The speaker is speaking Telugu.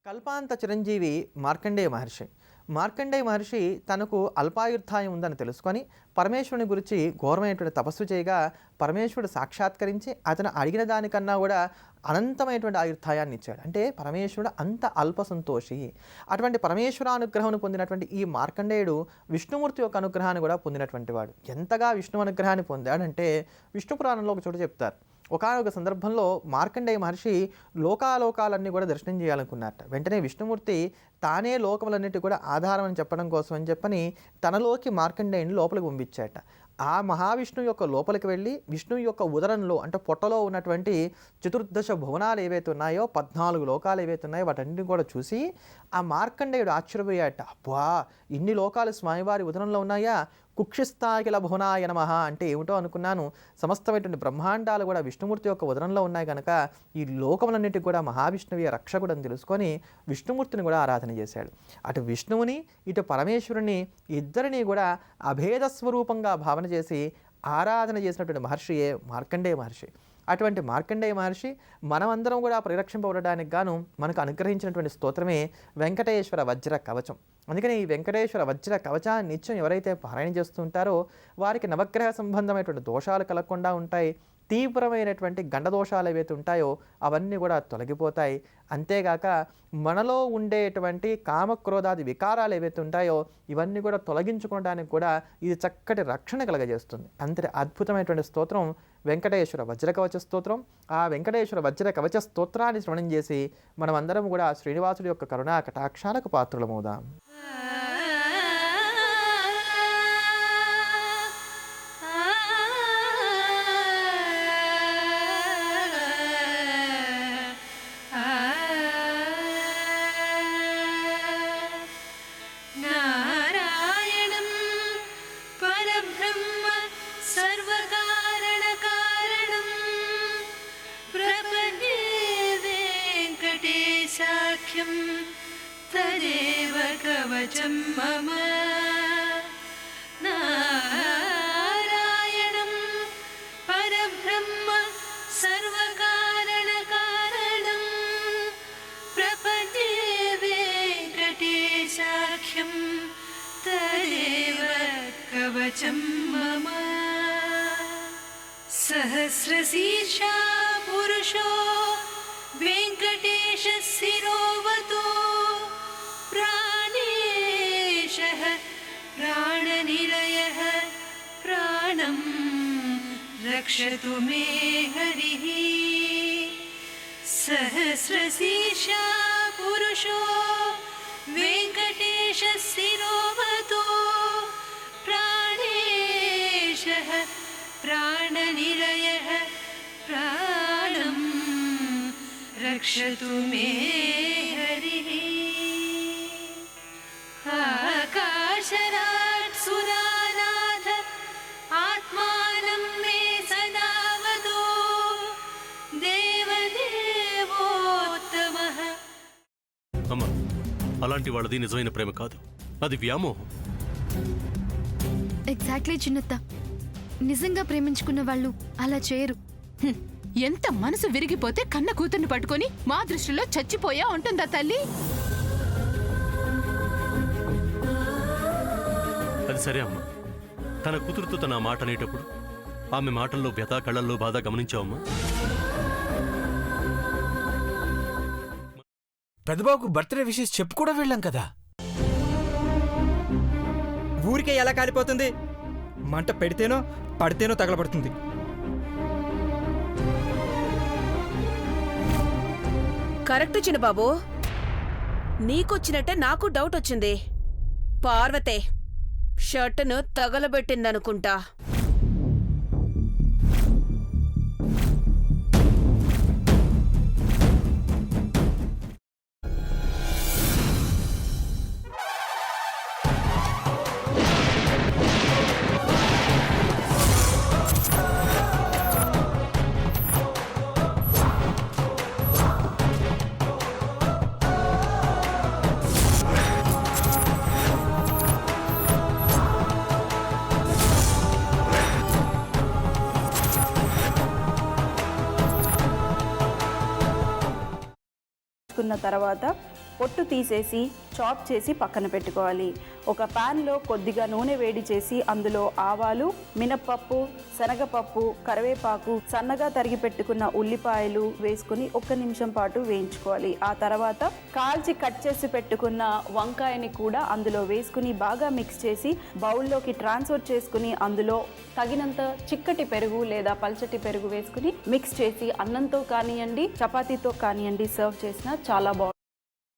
కల్పాంత చిరంజీవి మార్కండేయ మహర్షి. మార్కండేయ మహర్షి తనకు అల్పాయుర్ధాయం ఉందని తెలుసుకొని పరమేశ్వరుని గురించి ఘోరమైనటువంటి తపస్సు చేయగా పరమేశ్వరుడు సాక్షాత్కరించి అతను అడిగిన దానికన్నా కూడా అనంతమైనటువంటి ఆయుర్ధాయాన్ని ఇచ్చాడు. అంటే పరమేశ్వరుడు అంత అల్ప సంతోషి. అటువంటి పరమేశ్వర అనుగ్రహం పొందినటువంటి ఈ మార్కండేయుడు విష్ణుమూర్తి యొక్క అనుగ్రహాన్ని కూడా పొందినటువంటి వాడు. ఎంతగా విష్ణు అనుగ్రహాన్ని పొందాడంటే విష్ణు పురాణంలో ఒక చోట చెప్తారు. ఒకానొక సందర్భంలో మార్కండేయ మహర్షి లోకాలోకాలన్నీ కూడా దర్శనం చేయాలనుకున్నారట. వెంటనే విష్ణుమూర్తి తానే లోకములన్నిటి కూడా ఆధారం అని చెప్పడం కోసం అని చెప్పని తనలోకి మార్కండేయుని లోపలికి పంపించాట. ఆ మహావిష్ణువు యొక్క లోపలికి వెళ్ళి విష్ణువు యొక్క ఉదరంలో అంటే పొట్టలో ఉన్నటువంటి చతుర్దశ భువనాలు ఏవైతే ఉన్నాయో 14 లోకాలు ఏవైతే ఉన్నాయో వాటన్నిటిని కూడా చూసి ఆ మార్కండేయుడు ఆశ్చర్యపోయాట. అబ్బా, ఇన్ని లోకాలు స్వామివారి ఉదరంలో ఉన్నాయా? కుక్షిస్థాకిల భువనాయ నమః అంటే ఏమిటో అనుకున్నాను. సమస్తమైనటువంటి బ్రహ్మాండాలు కూడా విష్ణుమూర్తి యొక్క ఉదరంలో ఉన్నాయి కనుక ఈ లోకములన్నిటికి కూడా మహావిష్ణువే రక్షకుడు అని తెలుసుకొని విష్ణుమూర్తిని కూడా ఆరాధన చేశాడు. అటు విష్ణువుని ఇటు పరమేశ్వరుని ఇద్దరిని కూడా అభేద స్వరూపంగా భావన చేసి ఆరాధన చేసినటువంటి మహర్షియే మార్కండేయ మహర్షి. అటువంటి మార్కండేయ మహర్షి మనమందరం కూడా పరిరక్షింపబడడానికి గాను మనకు అనుగ్రహించినటువంటి స్తోత్రమే వెంకటేశ్వర వజ్ర కవచం. అందుకని ఈ వెంకటేశ్వర వజ్ర కవచాన్ని నిత్యం ఎవరైతే పారాయణ చేస్తూ ఉంటారో వారికి నవగ్రహ సంబంధమైనటువంటి దోషాలు కలగకుండా ఉంటాయి. తీవ్రమైనటువంటి గండదోషాలు ఏవైతే ఉంటాయో అవన్నీ కూడా తొలగిపోతాయి. అంతేగాక మనలో ఉండేటువంటి కామక్రోధాది వికారాలు ఏవైతే ఉంటాయో ఇవన్నీ కూడా తొలగించుకోవడానికి కూడా ఇది చక్కటి రక్షణ కలగజేస్తుంది. అంతటి అద్భుతమైనటువంటి స్తోత్రం వెంకటేశ్వర వజ్ర కవచ స్తోత్రం. ఆ వెంకటేశ్వర వజ్ర కవచ స్తోత్రాన్ని శ్రవణం చేసి మనమందరం కూడా శ్రీనివాసుడి యొక్క కరుణా కటాక్షాలకు పాత్రులమవుదాం. तदेव कवचं मम नारायणं परब्रह्म सर्वकारणकारणं प्रपद्ये वेङ्कटेशाख्यं तदेव कवचं मम सहस्रशीर्षा पुरुषो वेङ्कटेशः शिरोवतो प्राणेशः प्राणनिलयः प्राणं रक्षतु मे हरिः सहस्रशीर्षा पुरुषो वेङ्कटेशः शिरोवतो प्राणेशः प्राणनिलयः प्राणं रक्षतु मे हरिः आकाशराट् सुरानाथ आत्मानं मे सदा वदो देवदेवोत्तमः. అమ్మా, అలాంటి వాళ్ళది నిజమైన ప్రేమ కాదు, అది వ్యామోహం. ఎగ్జాక్ట్లీ చిన్నత్త, నిజంగా ప్రేమించుకున్న వాళ్ళు అలా చేయరు. ఎంత మనసు విరిగిపోతే కన్న కూతుర్ని పట్టుకొని మా దృష్టిలో చచ్చిపోయా ఉంటుందా తల్లి? అది సరే అమ్మా, తన కూతురుతో తన మాట అనేటప్పుడు ఆమె మాటల్లో వ్యథ, కళ్ళల్లో బాధ గమనించావమ్మా? పెద్దబాబుకు బర్త్డే విషెస్ చెప్పు కూడా వెళ్ళాం కదా. ఊరికే ఎలా కాలిపోతుంది? మంట పెడితేనో పడితేనో తగలబడుతుంది. కరెక్ట్ చిన్నబాబు, నీకొచ్చినట్టే నాకు డౌట్ వచ్చింది. పార్వతే షర్టును తగలబెట్టిందనుకుంటా. చేసుకున్న తర్వాత పొట్టు తీసేసి చాప్ చేసి పక్కన పెట్టుకోవాలి. ఒక ప్యాన్లో కొద్దిగా నూనె వేడి చేసి అందులో ఆవాలు, మినప్పప్పు, శనగపప్పు, కరివేపాకు, సన్నగా తరిగి పెట్టుకున్న ఉల్లిపాయలు వేసుకుని 1 నిమిషం పాటు వేయించుకోవాలి. ఆ తర్వాత కాల్చి కట్ చేసి పెట్టుకున్న వంకాయని కూడా అందులో వేసుకుని బాగా మిక్స్ చేసి బౌల్లోకి ట్రాన్స్ఫర్ చేసుకుని అందులో తగినంత చిక్కటి పెరుగు లేదా పల్చటి పెరుగు వేసుకుని మిక్స్ చేసి అన్నంతో కానివ్వండి, చపాతీతో కానివ్వండి సర్వ్ చేసినా చాలా బాగుంటుంది.